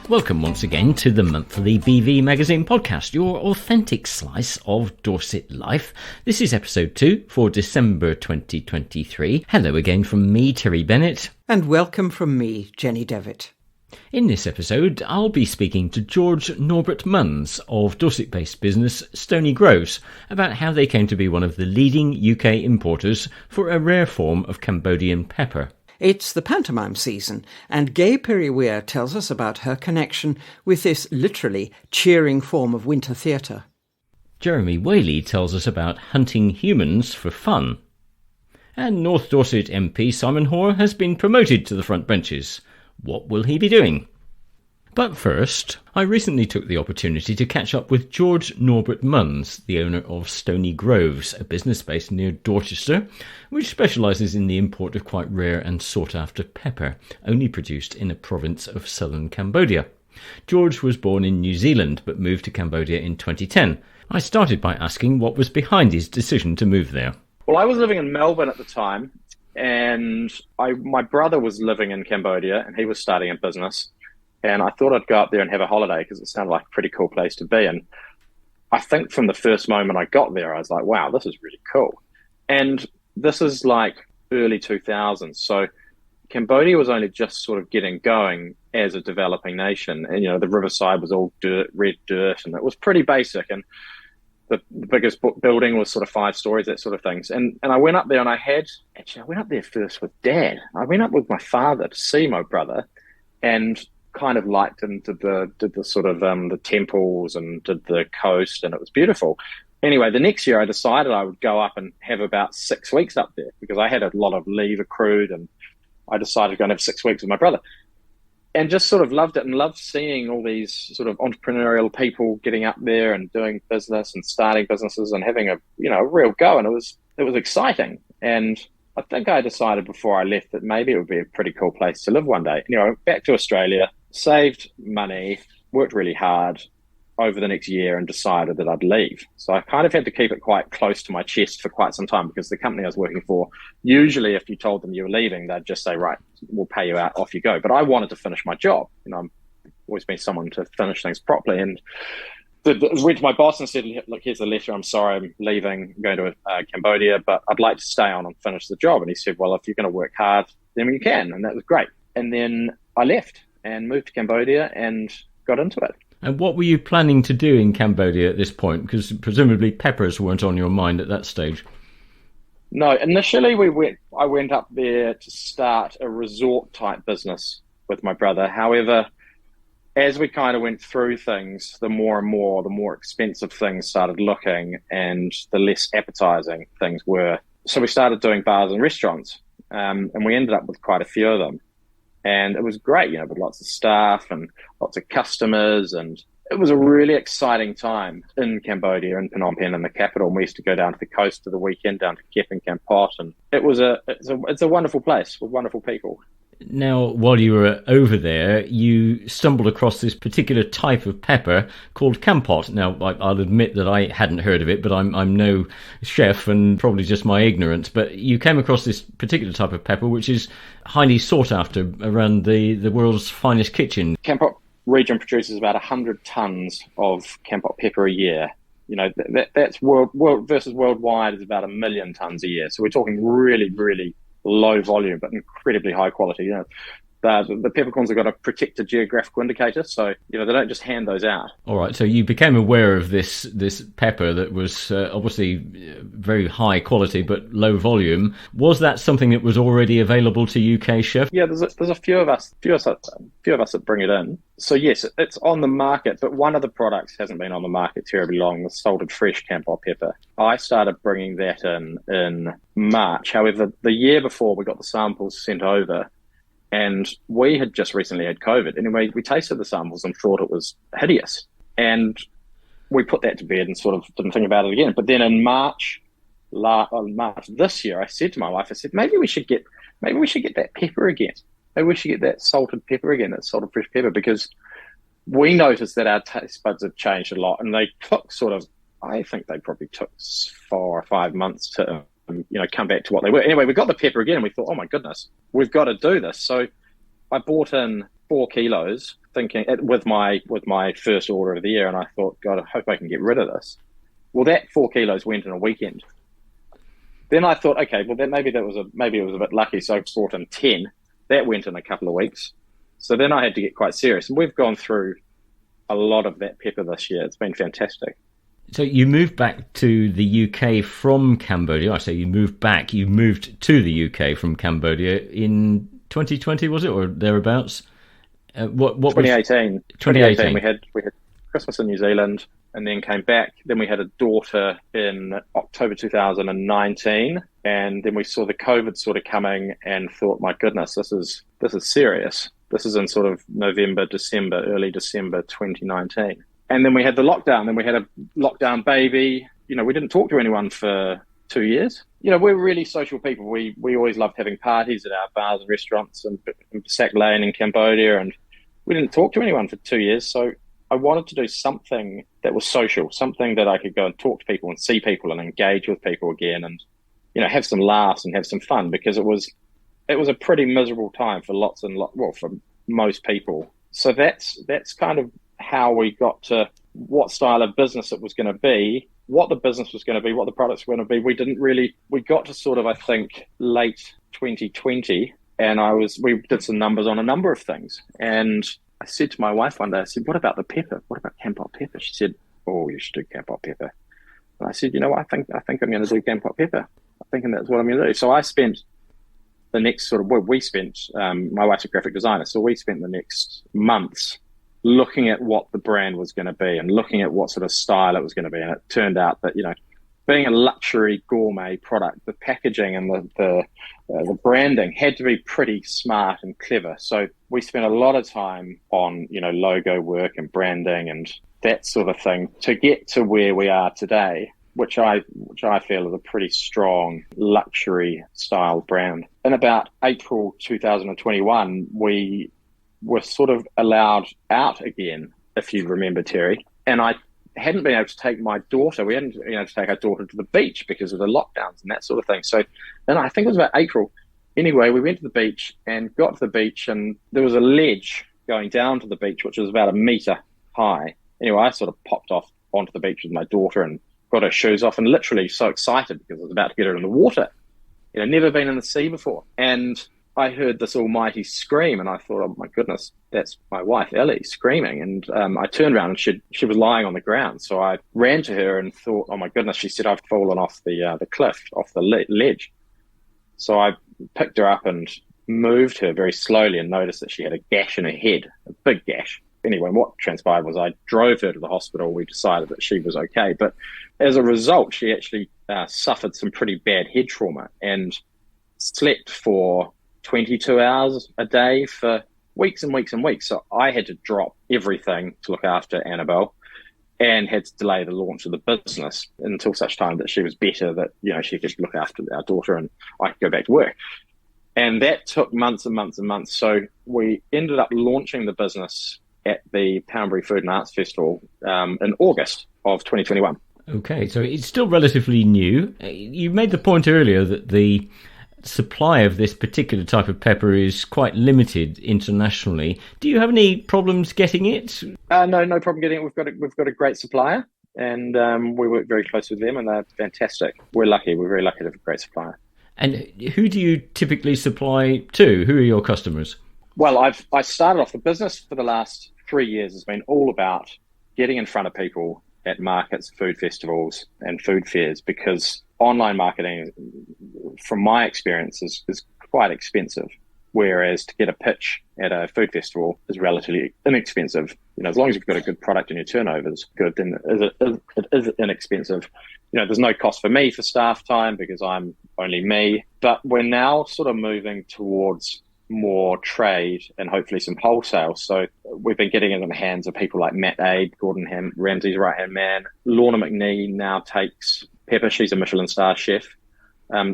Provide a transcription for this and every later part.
Welcome once again to the monthly BV Magazine podcast, your authentic slice of Dorset life. This is episode 2 for December 2023. Hello again from me, Terry Bennett. And welcome from me, Jenny Devitt. In this episode, I'll be speaking to George Norbert-Munns of Dorset-based business Stony Groves about how they came to be one of the leading UK importers for a rare form of Cambodian pepper. It's the pantomime season, and gay Pirrie-Weir tells us about her connection with this literally cheering form of winter theatre. Jeremy Whaley tells us about hunting humans for fun. And North Dorset MP Simon Hoare has been promoted to the front benches. What will he be doing? But first, I recently took the opportunity to catch up with George Norbert-Munns, the owner of Stony Groves, a business based near Dorchester, which specialises in the import of quite rare and sought-after pepper, only produced in a province of southern Cambodia. George was born in New Zealand, but moved to Cambodia in 2010. I started by asking what was behind his decision to move there. Well, I was living in Melbourne at the time, and my brother was living in Cambodia, and he was starting a business. And I thought I'd go up there and have a holiday because it sounded like a pretty cool place to be. And I think from the first moment I got there, I was like, wow, this is really cool. And this is like early 2000s. So Cambodia was only just sort of getting going as a developing nation. And, you know, the riverside was all dirt, red dirt, and it was pretty basic. And the biggest building was sort of 5 stories, that sort of things. And I went up there and I went up there first with Dad. I went up with my father to see my brother and kind of liked and did the sort of the temples and did the coast, and it was beautiful. Anyway, the next year I decided I would go up and have about 6 weeks up there because I had a lot of leave accrued, and I decided to go and have 6 weeks with my brother. And just sort of loved it and loved seeing all these sort of entrepreneurial people getting up there and doing business and starting businesses and having a real go. And it was exciting. And I think I decided before I left that maybe it would be a pretty cool place to live one day. You know, back to Australia, saved money, worked really hard over the next year and decided that I'd leave. So I kind of had to keep it quite close to my chest for quite some time because the company I was working for, usually if you told them you were leaving, they'd just say, right, we'll pay you out, off you go. But I wanted to finish my job. You know, I've always been someone to finish things properly. And went to my boss and said, look, here's the letter. I'm sorry, I'm leaving, I'm going to Cambodia, but I'd like to stay on and finish the job. And he said, well, if you're going to work hard, then you can. And that was great. And then I left and moved to Cambodia and got into it. And what were you planning to do in Cambodia at this point? Because presumably peppers weren't on your mind at that stage. No, initially I went up there to start a resort-type business with my brother. However, as we kind of went through things, the more expensive things started looking and the less appetizing things were. So we started doing bars and restaurants, and we ended up with quite a few of them. And it was great, you know, with lots of staff and lots of customers. And it was a really exciting time in Cambodia, in Phnom Penh, in the capital. And we used to go down to the coast for the weekend, down to Kep and Kampot. And it's a wonderful place with wonderful people. Now, while you were over there, you stumbled across this particular type of pepper called Kampot. Now, I'll admit that I hadn't heard of it, but I'm no chef and probably just my ignorance. But you came across this particular type of pepper, which is highly sought after around the world's finest kitchen. Kampot region produces about 100 tons of Kampot pepper a year. You know, that's world versus worldwide is about 1 million tons a year. So we're talking really, really low volume, but incredibly high quality. You know, the peppercorns have got a protected geographical indicator, so you know they don't just hand those out. All right, so you became aware of this pepper that was obviously very high quality but low volume. Was that something that was already available to UK chefs? Yeah, there's a few of us that bring it in. So yes, it's on the market, but one of the products hasn't been on the market terribly long. The salted fresh Kampot pepper. I started bringing that in March. However, the year before we got the samples sent over. And we had just recently had COVID. Anyway, we tasted the samples and thought it was hideous. And we put that to bed and sort of didn't think about it again. But then in March this year, I said to my wife, maybe we should get that pepper again. Maybe we should get that salted pepper again, that salted fresh pepper, because we noticed that our taste buds have changed a lot. And they took I think they probably took 4 or 5 months to come back to what they were. Anyway, we got the pepper again and we thought, oh my goodness, we've got to do this. So I bought in 4 kilos, thinking with my first order of the year, and I thought, God, I hope I can get rid of this. Well, that 4 kilos went in a weekend. Then I thought, okay, well, maybe it was a bit lucky, so I brought in 10. That went in a couple of weeks. So then I had to get quite serious, and we've gone through a lot of that pepper this year. It's been fantastic. So you moved back to the UK from Cambodia. I say you moved back. You moved to the UK from Cambodia in 2020, was it, or thereabouts? What 2018. 2018. We had Christmas in New Zealand, and then came back. Then we had a daughter in October 2019, and then we saw the COVID sort of coming, and thought, my goodness, this is serious. This is in sort of early December 2019. And then we had the lockdown. Then we had a lockdown baby. We didn't talk to anyone for 2 years. We're really social people. We always loved having parties at our bars and restaurants in Sac Lane in Cambodia, and we didn't talk to anyone for 2 years. So I wanted to do something that was social, something that I could go and talk to people and see people and engage with people again, and have some laughs and have some fun, because it was a pretty miserable time for for most people. So that's kind of how we got to what style of business it was going to be, what the business was going to be, what the products were going to be. We got to sort of, I think, late 2020, and we did some numbers on a number of things. And I said to my wife one day, I said, what about the pepper? What about Kampot pepper? She said, oh, you should do Kampot pepper. And I said, what? I think I'm going to do Kampot pepper. I'm thinking that's what I'm going to do. So I spent the next my wife's a graphic designer, so we spent the next months looking at what the brand was going to be and looking at what sort of style it was going to be. And it turned out that, being a luxury gourmet product, the packaging and the branding had to be pretty smart and clever. So we spent a lot of time on, logo work and branding and that sort of thing to get to where we are today, which I feel is a pretty strong luxury style brand. In about April 2021, we were sort of allowed out again, if you remember, Terry. And I hadn't been able to take my daughter. We hadn't been able to take our daughter to the beach because of the lockdowns and that sort of thing. So then I think it was about April. Anyway, we went to the beach and got to the beach, and there was a ledge going down to the beach, which was about 1 meter high. Anyway, I sort of popped off onto the beach with my daughter and got her shoes off, and literally so excited because I was about to get her in the water. Never been in the sea before. And I heard this almighty scream, and I thought, oh my goodness, that's my wife, Ellie, screaming. And I turned around and she was lying on the ground. So I ran to her and thought, oh my goodness, she said, I've fallen off the cliff, off the ledge. So I picked her up and moved her very slowly and noticed that she had a gash in her head, a big gash. Anyway, what transpired was I drove her to the hospital. We decided that she was okay. But as a result, she actually suffered some pretty bad head trauma and slept for 22 hours a day for weeks and weeks and weeks. So I had to drop everything to look after Annabelle and had to delay the launch of the business until such time that she was better, that she could look after our daughter and I could go back to work. And that took months and months and months. So we ended up launching the business at the Poundbury Food and Arts Festival in August of 2021. Okay, so it's still relatively new. You made the point earlier that the supply of this particular type of pepper is quite limited internationally. Do you have any problems getting it? No problem getting it. We've got a great supplier, and we work very close with them, and they're fantastic. We're lucky. We're very lucky to have a great supplier. And who do you typically supply to? Who are your customers? Well, I started off the business for the last 3 years has been all about getting in front of people at markets, food festivals, and food fairs, because online marketing, from my experience, is quite expensive. Whereas to get a pitch at a food festival is relatively inexpensive. As long as you've got a good product and your turnover is good, then it is inexpensive. There's no cost for me for staff time because I'm only me. But we're now sort of moving towards more trade and hopefully some wholesale. So we've been getting it in the hands of people like Matt Aid, Gordon Ramsay's right-hand man. Lorna McNee now takes pepper. She's a Michelin star chef.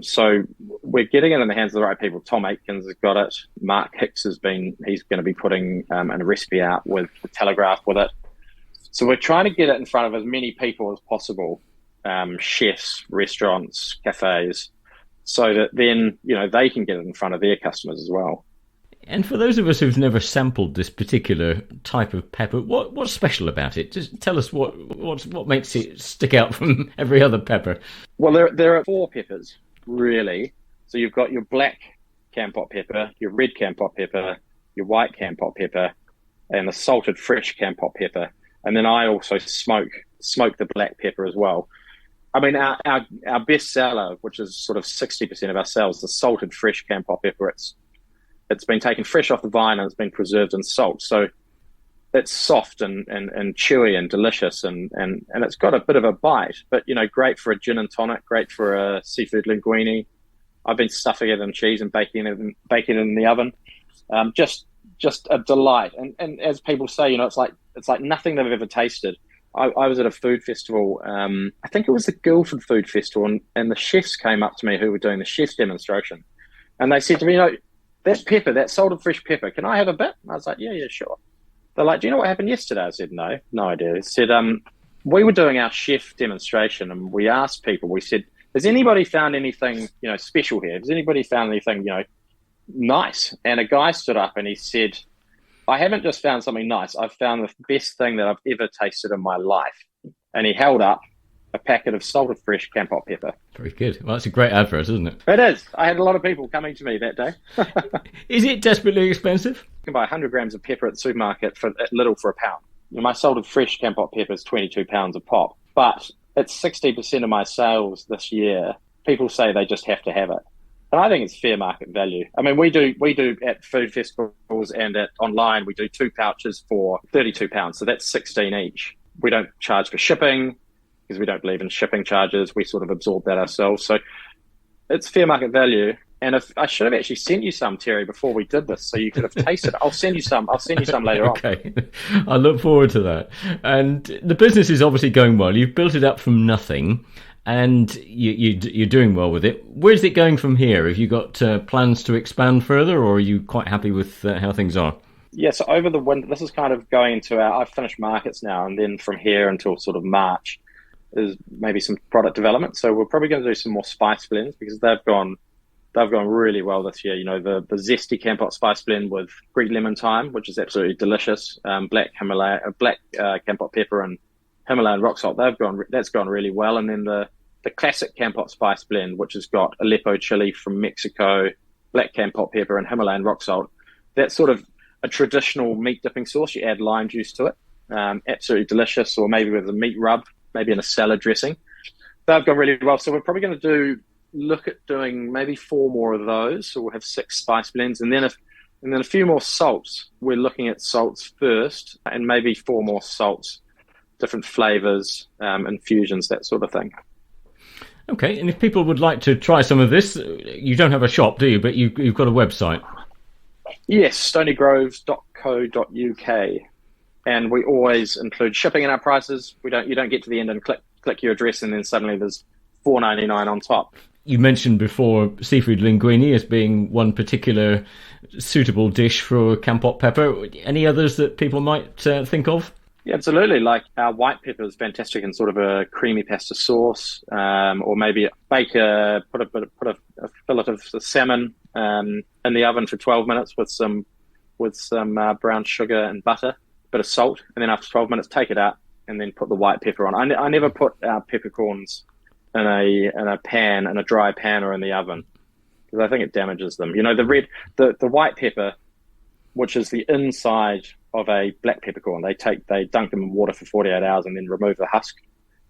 So we're getting it in the hands of the right people. Tom Aitkins has got it. Mark Hicks he's going to be putting a recipe out with the Telegraph with it. So we're trying to get it in front of as many people as possible, chefs, restaurants, cafes, so that then, they can get it in front of their customers as well. And for those of us who've never sampled this particular type of pepper, what's special about it? Just tell us what makes it stick out from every other pepper. Well, there are 4 peppers, really. So you've got your black Kampot pepper, your red Kampot pepper, your white Kampot pepper, and the salted fresh Kampot pepper. And then I also smoke the black pepper as well. I mean, our best seller, which is sort of 60% of our sales, the salted fresh Kampot pepper, it's been taken fresh off the vine and it's been preserved in salt. So it's soft and chewy and delicious and it's got a bit of a bite, but, great for a gin and tonic, great for a seafood linguine. I've been stuffing it in cheese and baking it in the oven. Just a delight. And as people say, it's like nothing they've ever tasted. I was at a food festival. I think it was the Guildford Food Festival, and the chefs came up to me who were doing the chef's demonstration. And they said to me, that pepper, that salted fresh pepper, can I have a bit? And I was like, yeah, sure. They're like, do you know what happened yesterday? I said, no idea. They said, we were doing our chef demonstration and we asked people, we said, has anybody found anything, special here? Has anybody found anything, nice? And a guy stood up and he said, I haven't just found something nice. I've found the best thing that I've ever tasted in my life. And he held up a packet of salted fresh Kampot pepper. Very good. Well, that's a great advert, isn't it? It is. I had a lot of people coming to me that day. Is it desperately expensive? You can buy 100 grams of pepper at the supermarket for £1 for £1. My salted fresh Kampot pepper is £22 a pop, but it's 60% of my sales this year. People say they just have to have it. And I think it's fair market value. I mean, we do at food festivals and online, we do 2 pouches for £32. So that's 16 each. We don't charge for shipping because we don't believe in shipping charges. We sort of absorb that ourselves. So it's fair market value. And if I should have actually sent you some, Terry, before we did this, so you could have tasted it. I'll send you some later on. Okay, I look forward to that. And the business is obviously going well. You've built it up from nothing, and you're doing well with it. Where's it going from here? Have you got plans to expand further, or are you quite happy with how things are? Yeah, so over the winter, this is kind of going into I've finished markets now, and then from here until sort of March is maybe some product development. So we're probably going to do some more spice blends because they've gone really well this year. The zesty Kampot spice blend with Greek lemon thyme, which is absolutely delicious. Black Kampot pepper and Himalayan rock salt. That's gone really well. And then the classic Kampot spice blend, which has got Aleppo chili from Mexico, black Kampot pepper and Himalayan rock salt. That's sort of a traditional meat dipping sauce. You add lime juice to it. Absolutely delicious. Or maybe with a meat rub, maybe in a salad dressing. They've gone really well. So we're probably going to look at doing maybe 4 more of those. So we'll have 6 spice blends, and then a few more salts. We're looking at salts first, and maybe 4 more salts, different flavors, infusions, that sort of thing. Okay, and if people would like to try some of this, you don't have a shop, do you? But you've got a website. Yes, stonygroves.co.uk, and we always include shipping in our prices. You don't get to the end and click your address, and then suddenly there's $4.99 on top. You mentioned before seafood linguine as being one particular suitable dish for Kampot pepper. Any others that people might think of? Yeah, absolutely. Like our white pepper is fantastic in sort of a creamy pasta sauce, or maybe put a fillet of salmon in the oven for 12 minutes with some brown sugar and butter, a bit of salt, and then after 12 minutes take it out and then put the white pepper on. I never put our peppercorns in a dry pan or in the oven because I think it damages them. The white pepper, which is the inside of a black peppercorn, they dunk them in water for 48 hours and then remove the husk.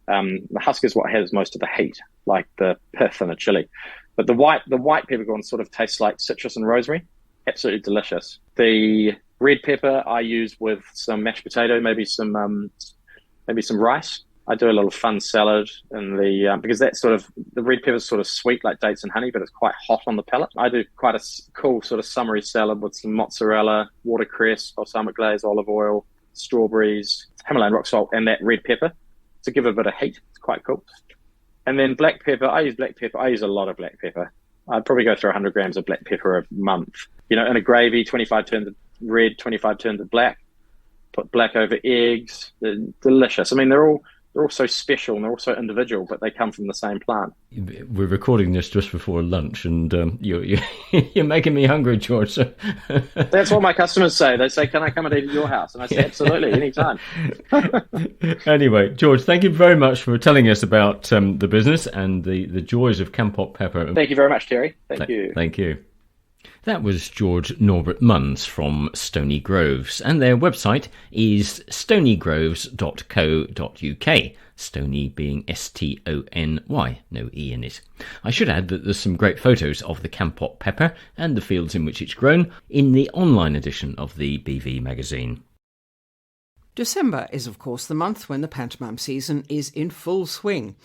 The husk is what has most of the heat, like the pith in a chili. But the white peppercorn sort of tastes like citrus and rosemary. Absolutely delicious. The red pepper I use with some mashed potato, maybe some rice. I do a little fun salad because that's the red pepper is sort of sweet like dates and honey, but it's quite hot on the palate. I do quite a cool sort of summery salad with some mozzarella, watercress, balsamic glaze, olive oil, strawberries, Himalayan rock salt, and that red pepper to give it a bit of heat. It's quite cool. And then black pepper, I use a lot of black pepper. I'd probably go through 100 grams of black pepper a month. In a gravy, 25 turns of red, 25 turns of black. Put black over eggs. They're delicious. I mean, they're all they're all so special and they're all so individual, but they come from the same plant. We're recording this just before lunch, and you're making me hungry, George. That's what my customers say. They say, "Can I come and eat at your house?" And I say, "Absolutely, anytime." Anyway, George, thank you very much for telling us about the business and the joys of Kampot pepper. Thank you very much, Terry. Thank you. Thank you. That was George Norbert-Munns from Stony Groves, and their website is stonygroves.co.uk, Stony being Stony, no E in it. I should add that there's some great photos of the Kampot pepper and the fields in which it's grown in the online edition of the BV magazine. December is, of course, the month when the pantomime season is in full swing.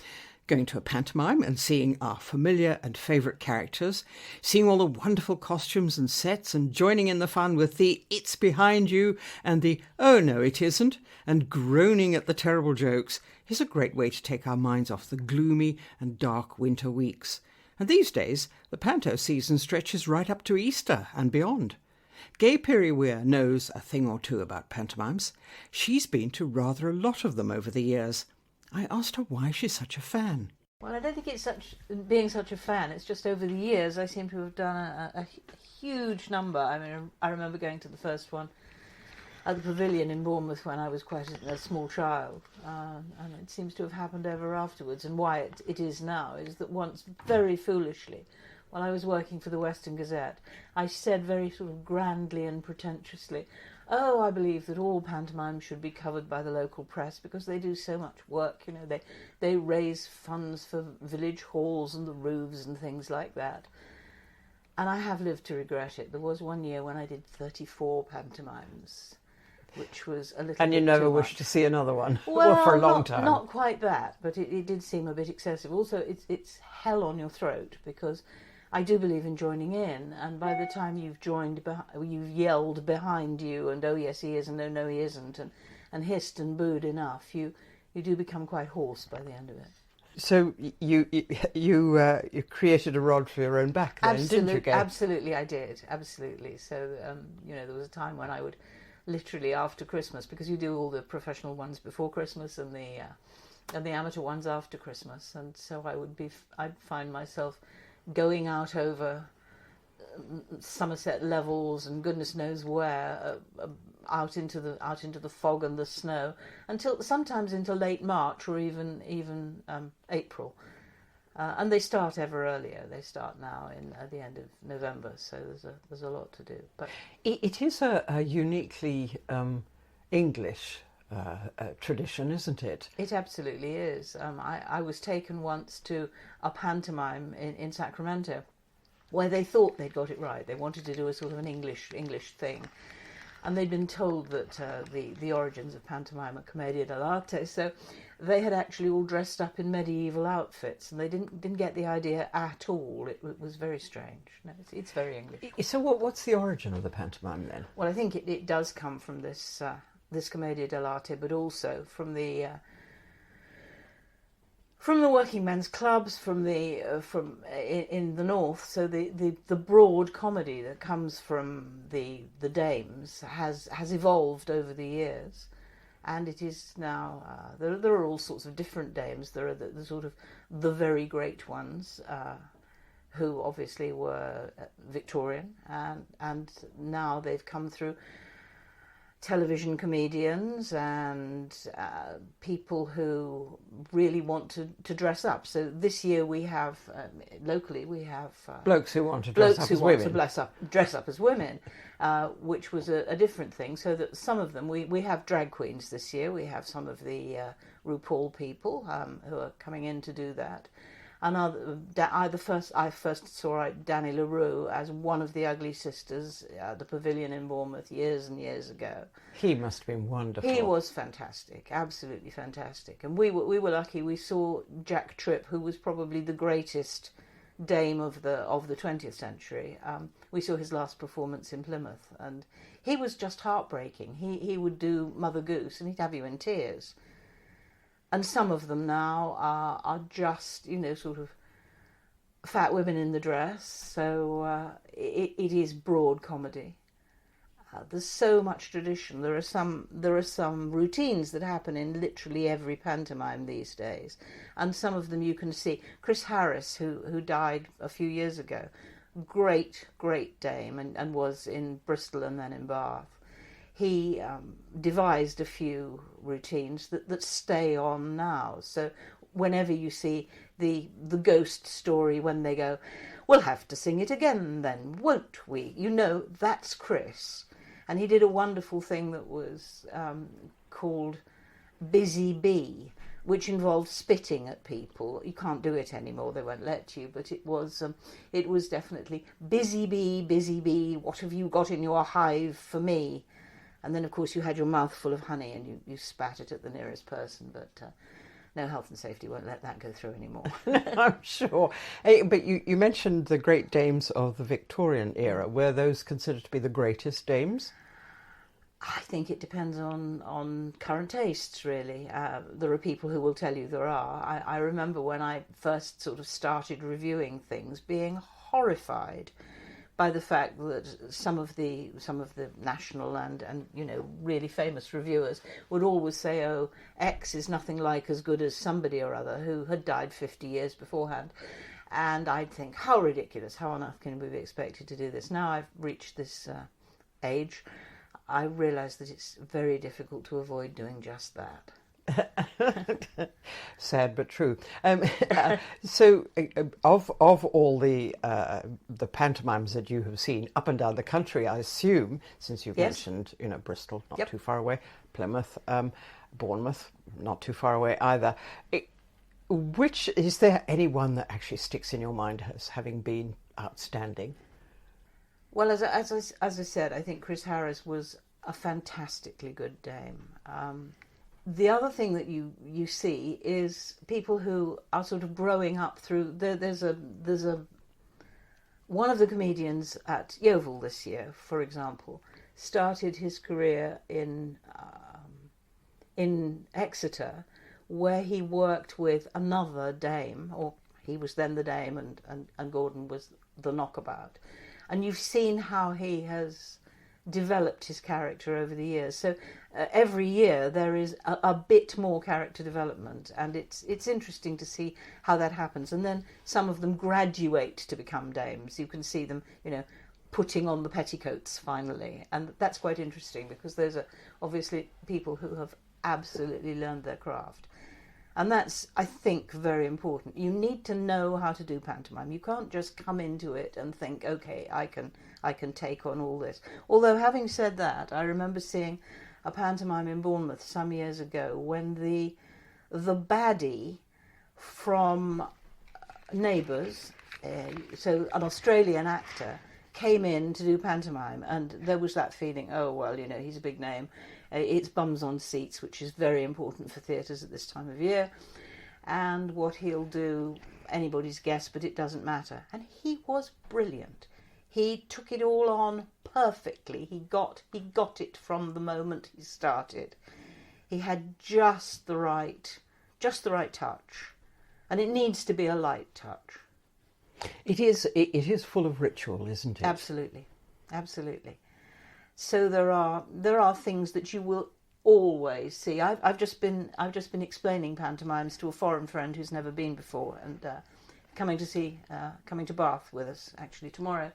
Going to a pantomime and seeing our familiar and favourite characters, seeing all the wonderful costumes and sets, and joining in the fun with the "it's behind you" and the "oh no it isn't," and groaning at the terrible jokes, is a great way to take our minds off the gloomy and dark winter weeks. And these days, the panto season stretches right up to Easter and beyond. Gay Pirrie-Weir knows a thing or two about pantomimes. She's been to rather a lot of them over the years. I asked her why she's such a fan. Well, I don't think it's being such a fan. It's just over the years I seem to have done a huge number. I mean, I remember going to the first one at the Pavilion in Bournemouth when I was quite a small child, and it seems to have happened ever afterwards. And why it is now is that once, very foolishly, while I was working for the Western Gazette, I said very sort of grandly and pretentiously, "Oh, I believe that all pantomimes should be covered by the local press because they do so much work. You know, they raise funds for village halls and the roofs and things like that." And I have lived to regret it. There was one year when I did 34 pantomimes, which was a little. And you bit never too wished much. to see another one? Well, for a long time. Not quite that, but it did seem a bit excessive. Also, it's hell on your throat because I do believe in joining in, and by the time you've joined, you've yelled behind you, and "oh yes he is," and "oh no he isn't," and hissed and booed enough, you do become quite hoarse by the end of it. So you created a rod for your own back then, didn't you, Gay? Absolutely, I did. Absolutely. So there was a time when I would literally after Christmas, because you do all the professional ones before Christmas and the amateur ones after Christmas, and so I'd find myself going out over Somerset Levels and goodness knows where, out into the fog and the snow, sometimes into late March or even April, and they start ever earlier. They start now at the end of November, so there's a lot to do. But it is a uniquely English tradition, isn't it? It absolutely is. I was taken once to a pantomime in Sacramento where they thought they'd got it right. They wanted to do a sort of an English thing. And they'd been told that the origins of pantomime are commedia dell'arte, so they had actually all dressed up in medieval outfits, and they didn't get the idea at all. It was very strange. No, it's very English. So what's the origin of the pantomime then? Well, I think it does come from this commedia dell'arte, but also from the working men's clubs, in the north. So the broad comedy that comes from the dames has evolved over the years, and it is now there are all sorts of different dames. There are the sort of the very great ones, who obviously were Victorian, and now they've come through television comedians and people who really want to dress up. So this year we have locally blokes who want to dress up as women. Dress up as women, which was a different thing. So that some of them we have drag queens this year. We have some of the RuPaul people who are coming in to do that. And I first saw Danny LaRue as one of the Ugly Sisters at the Pavilion in Bournemouth years and years ago. He must have been wonderful. He was fantastic, absolutely fantastic. And we were lucky. We saw Jack Tripp, who was probably the greatest dame of the 20th century. We saw his last performance in Plymouth, and he was just heartbreaking. He would do Mother Goose, and he'd have you in tears. And some of them now are just, sort of fat women in the dress. So it is broad comedy. There's so much tradition. There are some routines that happen in literally every pantomime these days, and some of them you can see. Chris Harris, who died a few years ago, great dame, and was in Bristol and then in Bath. He devised a few routines that stay on now. So whenever you see the ghost story, when they go, "We'll have to sing it again then, won't we?" You know, that's Chris. And he did a wonderful thing that was called Busy Bee, which involved spitting at people. You can't do it anymore, they won't let you, but it was definitely busy bee, what have you got in your hive for me? And then, of course, you had your mouth full of honey and you spat it at the nearest person, but no, health and safety won't let that go through anymore. I'm sure. Hey, but you mentioned the great dames of the Victorian era. Were those considered to be the greatest dames? I think it depends on current tastes, really. There are people who will tell you there are. I remember when I first sort of started reviewing things, being horrified by the fact that some of the national and really famous reviewers would always say, "Oh, X is nothing like as good as somebody or other who had died 50 years beforehand." And I'd think, how ridiculous, how on earth can we be expected to do this? Now I've reached this age, I realise that it's very difficult to avoid doing just that. Sad but true. So, of all the pantomimes that you have seen up and down the country, I assume, since you've mentioned, Bristol, not too far away, Plymouth, Bournemouth, not too far away either. Which is there anyone that actually sticks in your mind as having been outstanding? Well, as I said, I think Chris Harris was a fantastically good dame. The other thing that you see is people who are sort of growing up through. There's one of the comedians at Yeovil this year, for example, started his career in Exeter, where he worked with another dame, or he was then the dame, and Gordon was the knockabout, and you've seen how he has developed his character over the years. So every year there is a bit more character development, and it's interesting to see how that happens. And then some of them graduate to become dames. You can see them, putting on the petticoats finally, and that's quite interesting because those are obviously people who have absolutely learned their craft. And that's, I think, very important. You need to know how to do pantomime. You can't just come into it and think, okay, I can take on all this. Although, having said that, I remember seeing a pantomime in Bournemouth some years ago when the baddie from Neighbours, so an Australian actor, came in to do pantomime, and there was that feeling, oh, well, he's a big name. It's bums on seats, which is very important for theatres at this time of year. And what he'll do, anybody's guess, but it doesn't matter. And he was brilliant. He took it all on perfectly. He got it from the moment he started. He had just the right touch. And it needs to be a light touch. It is full of ritual, isn't it? Absolutely. So there are things that you will always see. I've just been explaining pantomimes to a foreign friend who's never been before, and coming to Bath with us actually tomorrow,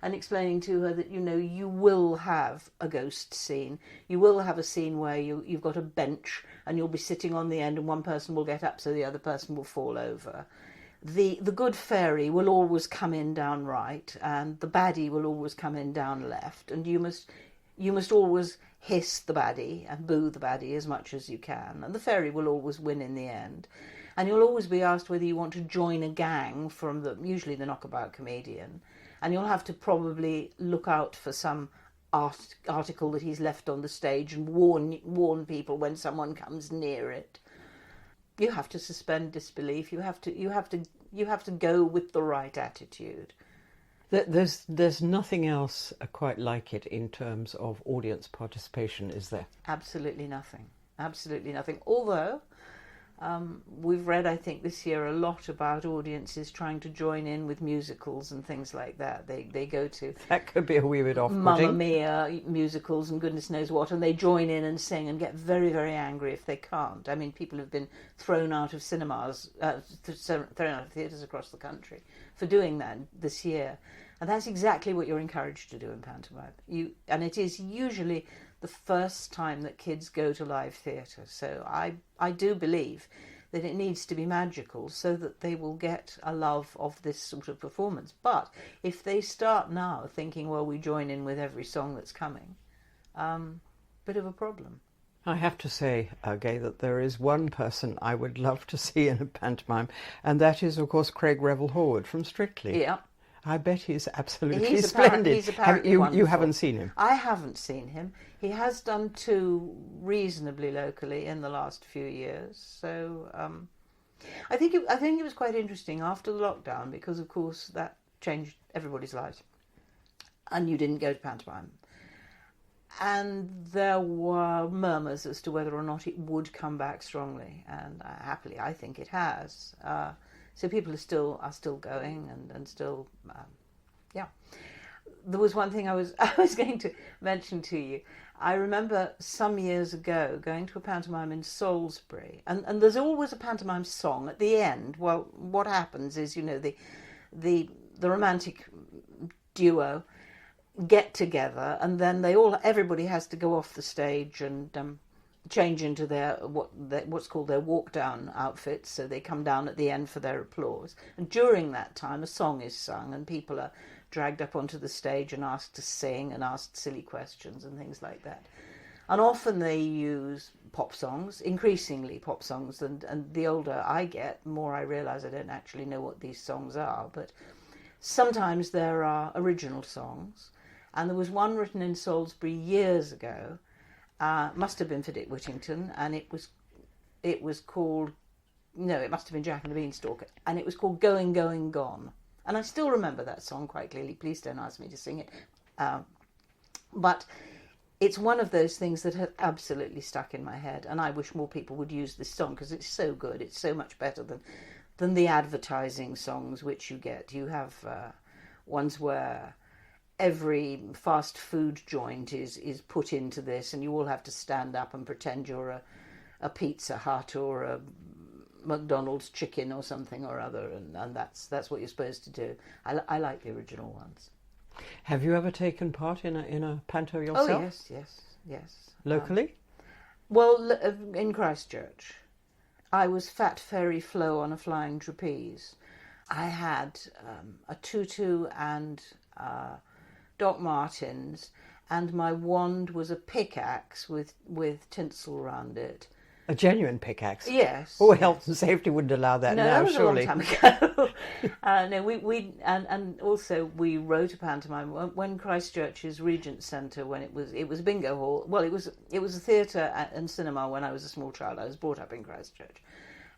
and explaining to her that you will have a ghost scene. You will have a scene where you've got a bench and you'll be sitting on the end, and one person will get up so the other person will fall over. The good fairy will always come in down right, and the baddie will always come in down left, and you must always hiss the baddie and boo the baddie as much as you can, and the fairy will always win in the end. And you'll always be asked whether you want to join a gang from usually the knockabout comedian, and you'll have to probably look out for some article that he's left on the stage and warn people when someone comes near it. You have to suspend disbelief. You have to go with the right attitude. There's nothing else quite like it in terms of audience participation, is there? Absolutely nothing. Although We've read, I think, this year a lot about audiences trying to join in with musicals and things like that. They go to That could be a wee bit off-putting. Mamma Mia musicals and goodness knows what, and they join in and sing and get very, very angry if they can't. I mean, people have been thrown out of cinemas, thrown out of theatres across the country for doing that this year. And that's exactly what you're encouraged to do in pantomime. And it is usually the first time that kids go to live theatre. So I do believe that it needs to be magical so that they will get a love of this sort of performance. But if they start now thinking, well, we join in with every song that's coming, bit of a problem. I have to say, Gay, that there is one person I would love to see in a pantomime, and that is, of course, Craig Revel-Horwood from Strictly. Yeah. I bet he's absolutely splendid. He's apparently wonderful. You haven't seen him? I haven't seen him. He has done 2 reasonably locally in the last few years. So I think it was quite interesting after the lockdown because, of course, that changed everybody's lives. And you didn't go to pantomime. And there were murmurs as to whether or not it would come back strongly. And happily, I think it has. So people are still going and still, yeah. There was one thing I was going to mention to you. I remember some years ago going to a pantomime in Salisbury, and there's always a pantomime song at the end. Well, what happens is, the romantic duo get together, and then everybody has to go off the stage and change into their what's called their walk down outfits, so they come down at the end for their applause. And during that time a song is sung and people are dragged up onto the stage and asked to sing and asked silly questions and things like that. And often they use pop songs, increasingly pop songs, and the older I get, the more I realise I don't actually know what these songs are, but sometimes there are original songs. And there was one written in Salisbury years ago. Must have been for Dick Whittington, and it was called, no, it must have been Jack and the Beanstalk, and it was called Going, Going, Gone. And I still remember that song quite clearly. Please don't ask me to sing it. But it's one of those things that have absolutely stuck in my head, and I wish more people would use this song because it's so good. It's so much better than the advertising songs which you get. You have ones where every fast food joint is put into this, and you all have to stand up and pretend you're a Pizza Hut or a McDonald's chicken or something or other, and that's what you're supposed to do. I like the original ones. Have you ever taken part in a panto yourself? Oh yes. Locally? Well, in Christchurch. I was Fat Fairy Flo on a flying trapeze. I had a tutu and Doc Martens, and my wand was a pickaxe with tinsel around it. A genuine pickaxe? Yes. Oh, health and safety wouldn't allow that now, surely. No, that was a long time ago. And also we wrote a pantomime when Christchurch's Regent Centre, when it was bingo hall. Well, it was a theatre and cinema when I was a small child. I was brought up in Christchurch,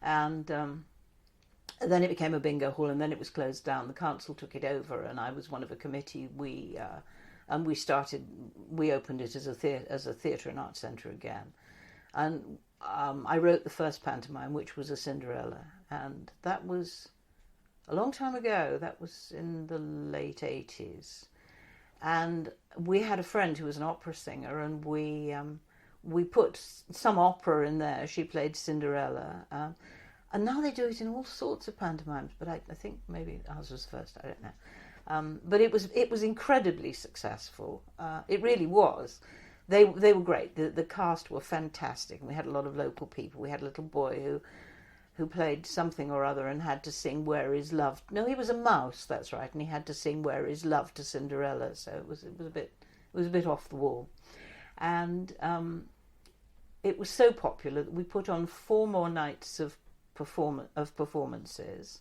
and then it became a bingo hall, and then it was closed down. The council took it over, and I was one of a committee. We opened it as a theatre and arts centre again, and I wrote the first pantomime, which was a Cinderella, and that was a long time ago. That was in the late 80s, and we had a friend who was an opera singer, and we put some opera in there. She played Cinderella. And now they do it in all sorts of pantomimes, but I think maybe ours was first, I don't know. But it was incredibly successful. It really was. They were great. The cast were fantastic. We had a lot of local people. We had a little boy who played something or other and had to sing Where Is Love? No, he was a mouse, that's right, and he had to sing Where Is Love to Cinderella, so it was a bit off the wall. And it was so popular that we put on 4 more nights of performances,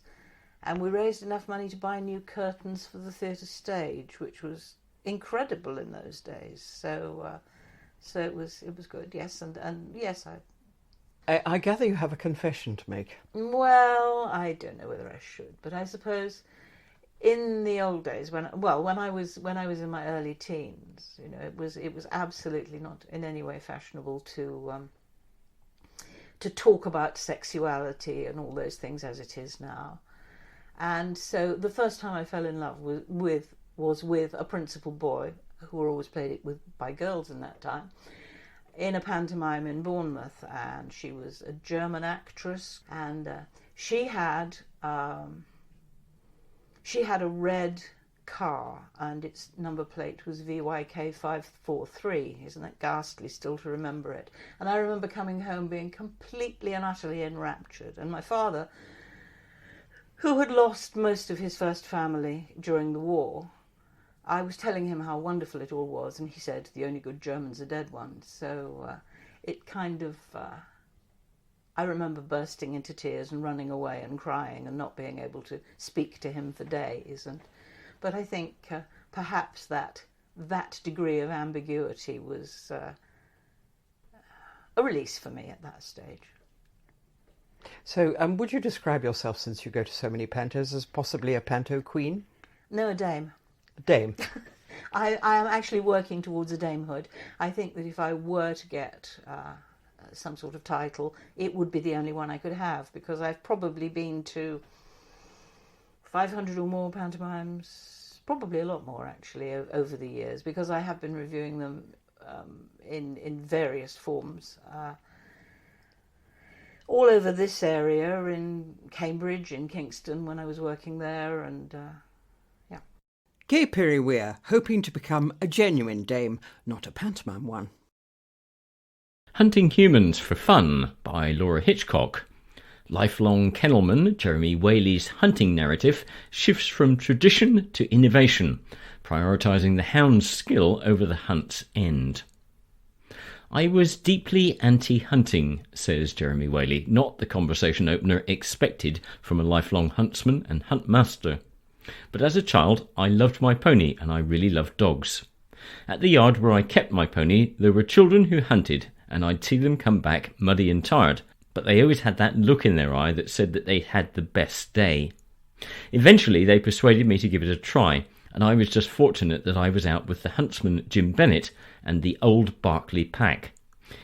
and we raised enough money to buy new curtains for the theatre stage, which was incredible in those days. So it was good. Yes, and yes, I gather you have a confession to make. Well, I don't know whether I should, but I suppose in the old days when I was in my early teens, it was absolutely not in any way fashionable to talk about sexuality and all those things as it is now. And so the first time I fell in love was with a principal boy, who were always played with by girls in that time, in a pantomime in Bournemouth. And she was a German actress, and she had a red car, and its number plate was VYK 543. Isn't that ghastly still to remember it? And I remember coming home being completely and utterly enraptured. And my father, who had lost most of his first family during the war, I was telling him how wonderful it all was, and he said, the only good Germans are dead ones. So it kind of... I remember bursting into tears and running away and crying and not being able to speak to him for days. But I think perhaps that degree of ambiguity was a release for me at that stage. So would you describe yourself, since you go to so many pantos, as possibly a panto queen? No, a dame. A dame? I am actually working towards a damehood. I think that if I were to get some sort of title, it would be the only one I could have, because I've probably been to 500 or more pantomimes, probably a lot more actually, over the years, because I have been reviewing them in various forms, all over this area, in Cambridge, in Kingston when I was working there, and yeah. Gay Pirrie-Weir, hoping to become a genuine dame, not a pantomime one. Hunting Humans for Fun by Laura Hitchcock. Lifelong kennelman Jeremy Whaley's hunting narrative shifts from tradition to innovation, prioritising the hound's skill over the hunt's end. I was deeply anti-hunting, says Jeremy Whaley, not the conversation opener expected from a lifelong huntsman and huntmaster. But as a child, I loved my pony, and I really loved dogs. At the yard where I kept my pony, there were children who hunted, and I'd see them come back muddy and tired, but they always had that look in their eye that said that they had the best day. Eventually they persuaded me to give it a try, and I was just fortunate that I was out with the huntsman Jim Bennett and the old Berkeley pack.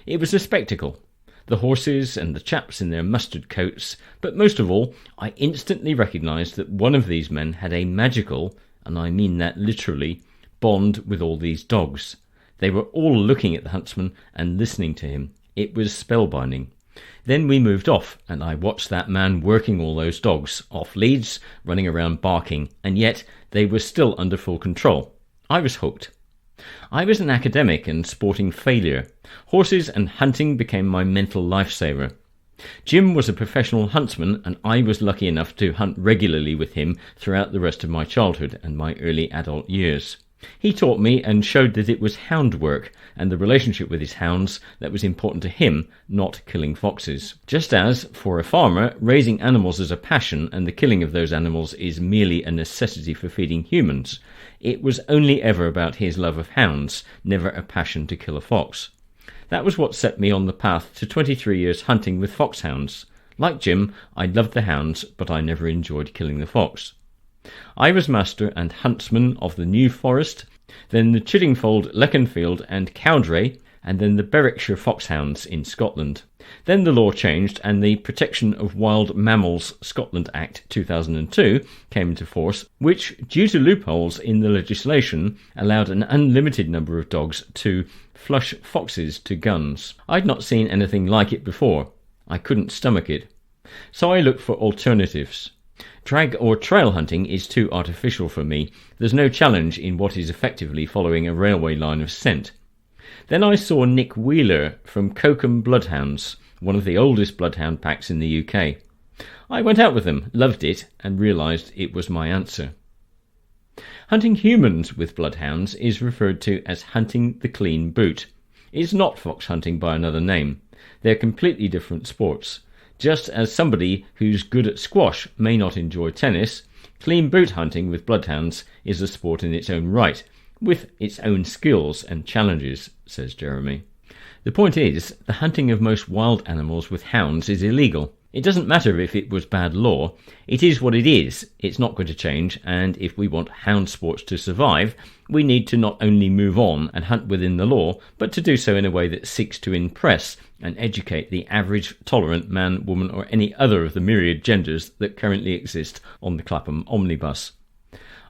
It was a spectacle, the horses and the chaps in their mustard coats, but most of all, I instantly recognised that one of these men had a magical, and I mean that literally, bond with all these dogs. They were all looking at the huntsman and listening to him. It was spellbinding. Then we moved off, and I watched that man working all those dogs, off leads, running around barking, and yet they were still under full control. I was hooked. I was an academic and sporting failure. Horses and hunting became my mental lifesaver. Jim was a professional huntsman, and I was lucky enough to hunt regularly with him throughout the rest of my childhood and my early adult years. He taught me and showed that it was hound work and the relationship with his hounds that was important to him, not killing foxes. Just as, for a farmer, raising animals is a passion and the killing of those animals is merely a necessity for feeding humans, it was only ever about his love of hounds, never a passion to kill a fox. That was what set me on the path to 23 years hunting with foxhounds. Like Jim, I loved the hounds, but I never enjoyed killing the fox. I was master and huntsman of the New Forest, then the Chiddingfold, Leconfield and Cowdray, and then the Berwickshire Foxhounds in Scotland. Then the law changed and the Protection of Wild Mammals Scotland Act 2002 came into force, which, due to loopholes in the legislation, allowed an unlimited number of dogs to flush foxes to guns. I'd not seen anything like it before. I couldn't stomach it. So I looked for alternatives. Drag or trail hunting is too artificial for me. There's no challenge in what is effectively following a railway line of scent. Then I saw Nick Wheeler from Cockham Bloodhounds, one of the oldest bloodhound packs in the UK. I went out with them, loved it, and realised it was my answer. Hunting humans with bloodhounds is referred to as hunting the clean boot. It's not fox hunting by another name. They're completely different sports. Just as somebody who's good at squash may not enjoy tennis, clean boot hunting with bloodhounds is a sport in its own right, with its own skills and challenges, says Jeremy. The point is, the hunting of most wild animals with hounds is illegal. It doesn't matter if it was bad law. It is what it is. It's not going to change, and if we want hound sports to survive, we need to not only move on and hunt within the law, but to do so in a way that seeks to impress and educate the average tolerant man, woman, or any other of the myriad genders that currently exist on the Clapham omnibus.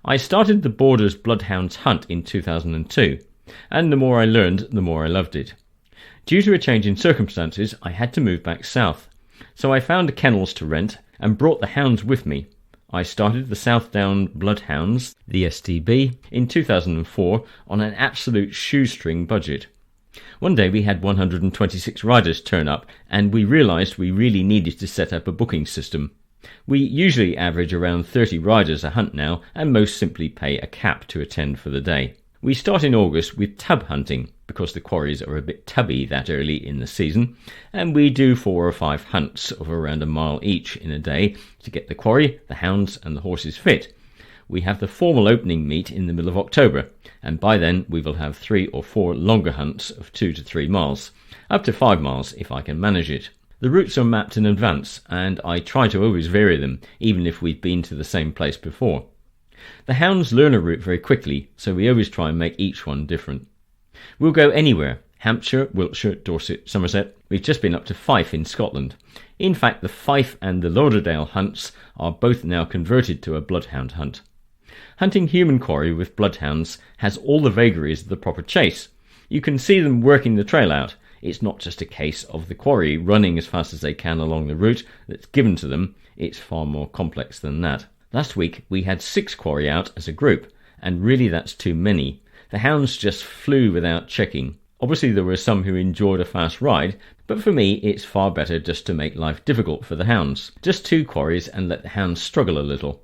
I started the Borders Bloodhounds hunt in 2002, and the more I learned, the more I loved it. Due to a change in circumstances, I had to move back south. So I found kennels to rent and brought the hounds with me. I started the South Down Bloodhounds, the SDB, in 2004 on an absolute shoestring budget. One day we had 126 riders turn up, and we realised we really needed to set up a booking system. We usually average around 30 riders a hunt now, and most simply pay a cap to attend for the day. We start in August with tub hunting, because the quarries are a bit tubby that early in the season, and we do 4 or 5 hunts of around a mile each in a day to get the quarry, the hounds and the horses fit. We have the formal opening meet in the middle of October, and by then we will have 3 or 4 longer hunts of 2 to 3 miles, up to 5 miles if I can manage it. The routes are mapped in advance, and I try to always vary them, even if we've been to the same place before. The hounds learn a route very quickly, so we always try and make each one different. We'll go anywhere: Hampshire, Wiltshire, Dorset, Somerset. We've just been up to Fife in Scotland. In fact, the Fife and the Lauderdale hunts are both now converted to a bloodhound hunt. Hunting human quarry with bloodhounds has all the vagaries of the proper chase. You can see them working the trail out. It's not just a case of the quarry running as fast as they can along the route that's given to them. It's far more complex than that. Last week we had 6 quarry out as a group, and really that's too many. The hounds just flew without checking. Obviously there were some who enjoyed a fast ride, but for me it's far better just to make life difficult for the hounds. Just 2 quarries and let the hounds struggle a little.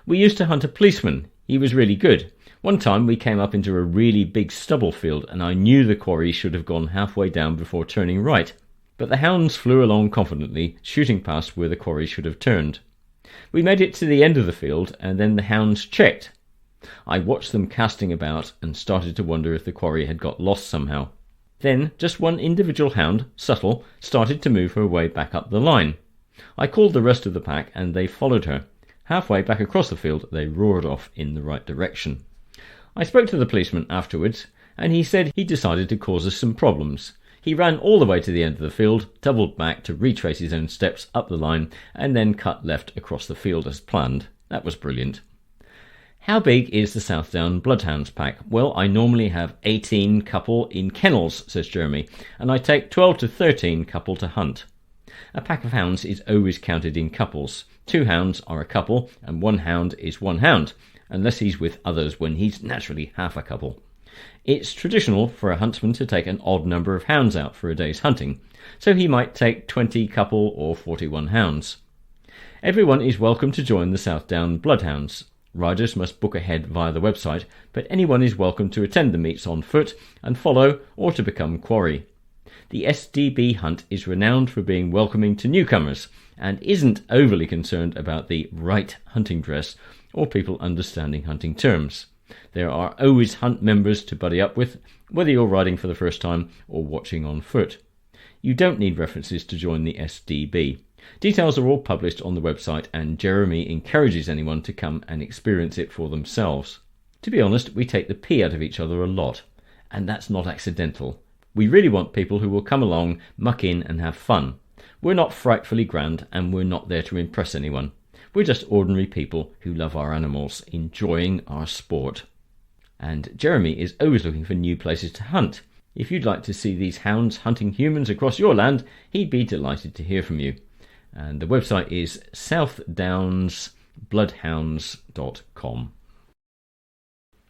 We used to hunt a policeman. He was really good. One time we came up into a really big stubble field, and I knew the quarry should have gone halfway down before turning right. But the hounds flew along confidently, shooting past where the quarry should have turned. We made it to the end of the field, and then the hounds checked. I watched them casting about and started to wonder if the quarry had got lost somehow. Then just one individual hound, subtle, started to move her way back up the line. I called the rest of the pack and they followed her. Halfway back across the field they roared off in the right direction. I spoke to the policeman afterwards, and he said he'd decided to cause us some problems. He ran all the way to the end of the field, doubled back to retrace his own steps up the line, and then cut left across the field as planned. That was brilliant. How big is the South Down Bloodhounds pack? Well, I normally have 18 couple in kennels, says Jeremy, and I take 12 to 13 couple to hunt. A pack of hounds is always counted in couples. 2 hounds are a couple, and 1 hound is 1 hound, unless he's with others when he's naturally half a couple. It's traditional for a huntsman to take an odd number of hounds out for a day's hunting, so he might take 20 couple or 41 hounds. Everyone is welcome to join the South Down Bloodhounds. Riders must book ahead via the website, but anyone is welcome to attend the meets on foot and follow or to become quarry. The SDB hunt is renowned for being welcoming to newcomers and isn't overly concerned about the right hunting dress or people understanding hunting terms. There are always hunt members to buddy up with, whether you're riding for the first time or watching on foot. You don't need references to join the SDB. Details are all published on the website, and Jeremy encourages anyone to come and experience it for themselves. To be honest, we take the pee out of each other a lot, and that's not accidental. We really want people who will come along, muck in and have fun. We're not frightfully grand, and we're not there to impress anyone. We're just ordinary people who love our animals, enjoying our sport. And Jeremy is always looking for new places to hunt. If you'd like to see these hounds hunting humans across your land, he'd be delighted to hear from you. And the website is southdownsbloodhounds.com.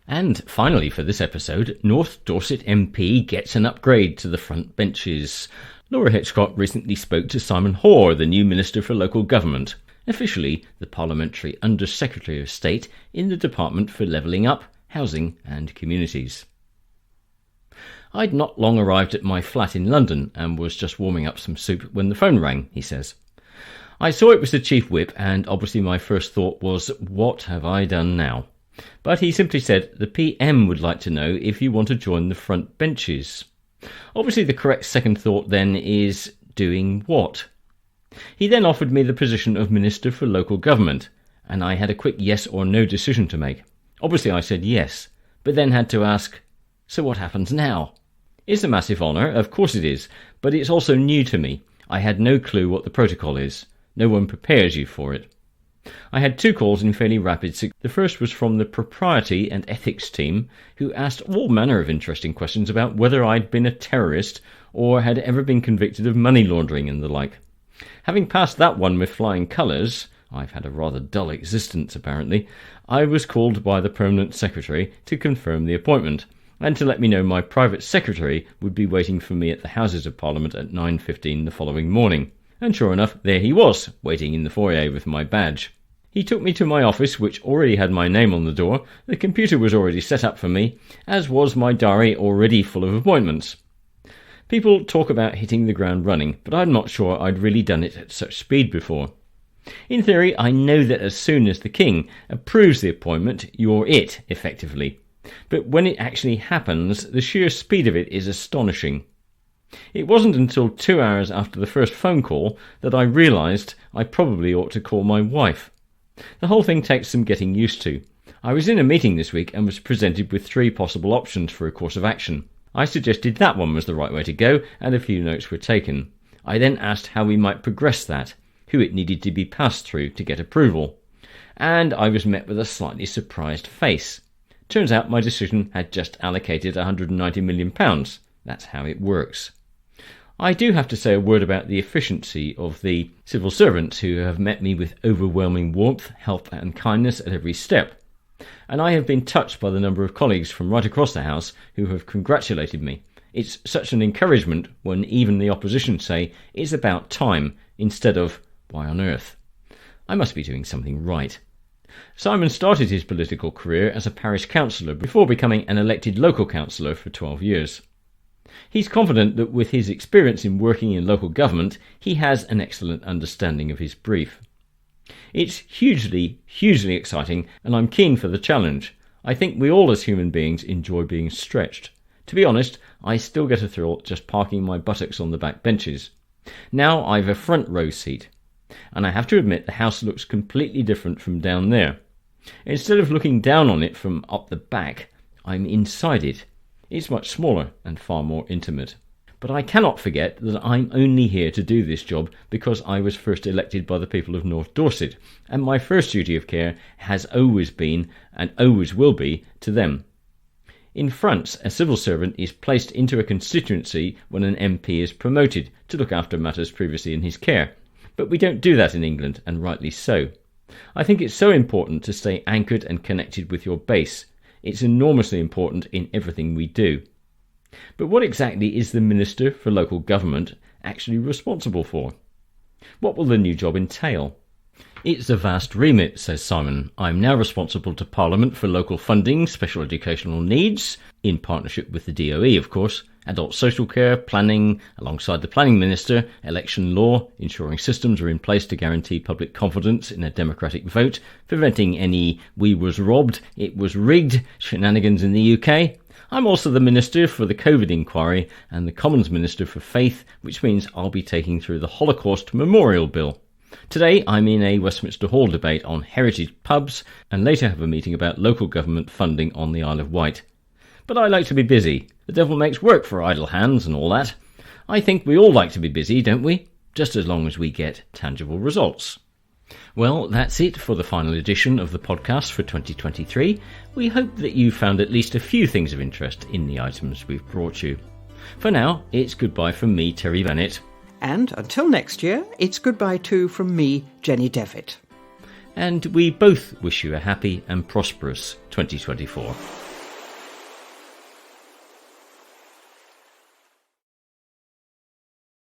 And finally for this episode, North Dorset MP gets an upgrade to the front benches. Laura Hitchcock recently spoke to Simon Hoare, the new Minister for Local Government, officially the Parliamentary Under Secretary of State in the Department for Levelling Up, Housing and Communities. I'd not long arrived at my flat in London and was just warming up some soup when the phone rang, he says. I saw it was the Chief Whip, and obviously my first thought was, what have I done now? But he simply said, the PM would like to know if you want to join the front benches. Obviously the correct second thought then is, doing what? He then offered me the position of Minister for Local Government, and I had a quick yes or no decision to make. Obviously I said yes, but then had to ask, so what happens now? It's a massive honour, of course it is, but it's also new to me. I had no clue what the protocol is. No one prepares you for it. I had 2 calls in fairly rapid succession. The first was from the Propriety and Ethics team, who asked all manner of interesting questions about whether I'd been a terrorist or had ever been convicted of money laundering and the like. Having passed that one with flying colours, I've had a rather dull existence apparently, I was called by the Permanent Secretary to confirm the appointment, and to let me know my private secretary would be waiting for me at the Houses of Parliament at 9:15 the following morning. And sure enough, there he was, waiting in the foyer with my badge. He took me to my office, which already had my name on the door. The computer was already set up for me, as was my diary already full of appointments. People talk about hitting the ground running, but I'm not sure I'd really done it at such speed before. In theory, I know that as soon as the King approves the appointment, you're it, effectively. But when it actually happens, the sheer speed of it is astonishing. It wasn't until 2 hours after the first phone call that I realised I probably ought to call my wife. The whole thing takes some getting used to. I was in a meeting this week and was presented with 3 possible options for a course of action. I suggested that one was the right way to go, and a few notes were taken. I then asked how we might progress that, who it needed to be passed through to get approval. And I was met with a slightly surprised face. Turns out my decision had just allocated £190 million. That's how it works. I do have to say a word about the efficiency of the civil servants who have met me with overwhelming warmth, help and kindness at every step. And I have been touched by the number of colleagues from right across the House who have congratulated me. It's such an encouragement when even the opposition say it's about time instead of why on earth. I must be doing something right. Simon started his political career as a parish councillor before becoming an elected local councillor for 12 years. He's confident that with his experience in working in local government, he has an excellent understanding of his brief. It's hugely exciting, and I'm keen for the challenge. I think we all as human beings enjoy being stretched. To be honest, I still get a thrill just parking my buttocks on the back benches. Now I've a front row seat, and I have to admit the house looks completely different from down there. Instead of looking down on it from up the back, I'm inside it. It's much smaller and far more intimate. But I cannot forget that I'm only here to do this job because I was first elected by the people of North Dorset, and my first duty of care has always been, and always will be, to them. In France, a civil servant is placed into a constituency when an MP is promoted to look after matters previously in his care. But we don't do that in England, and rightly so. I think it's so important to stay anchored and connected with your base. It's enormously important in everything we do. But what exactly is the Minister for Local Government actually responsible for? What will the new job entail? It's a vast remit, says Simon. I'm now responsible to Parliament for local funding, special educational needs, in partnership with the DOE, of course, adult social care, planning, alongside the Planning Minister, election law, ensuring systems are in place to guarantee public confidence in a democratic vote, preventing any "we was robbed, it was rigged" shenanigans in the UK. I'm also the Minister for the COVID inquiry and the Commons Minister for Faith, which means I'll be taking through the Holocaust Memorial Bill. Today I'm in a Westminster Hall debate on heritage pubs and later have a meeting about local government funding on the Isle of Wight. But I like to be busy. The devil makes work for idle hands and all that. I think we all like to be busy, don't we? Just as long as we get tangible results. Well, that's it for the final edition of the podcast for 2023. We hope that you found at least a few things of interest in the items we've brought you. For now, it's goodbye from me, Terry Bennett. And until next year, it's goodbye too from me, Jenny Devitt. And we both wish you a happy and prosperous 2024.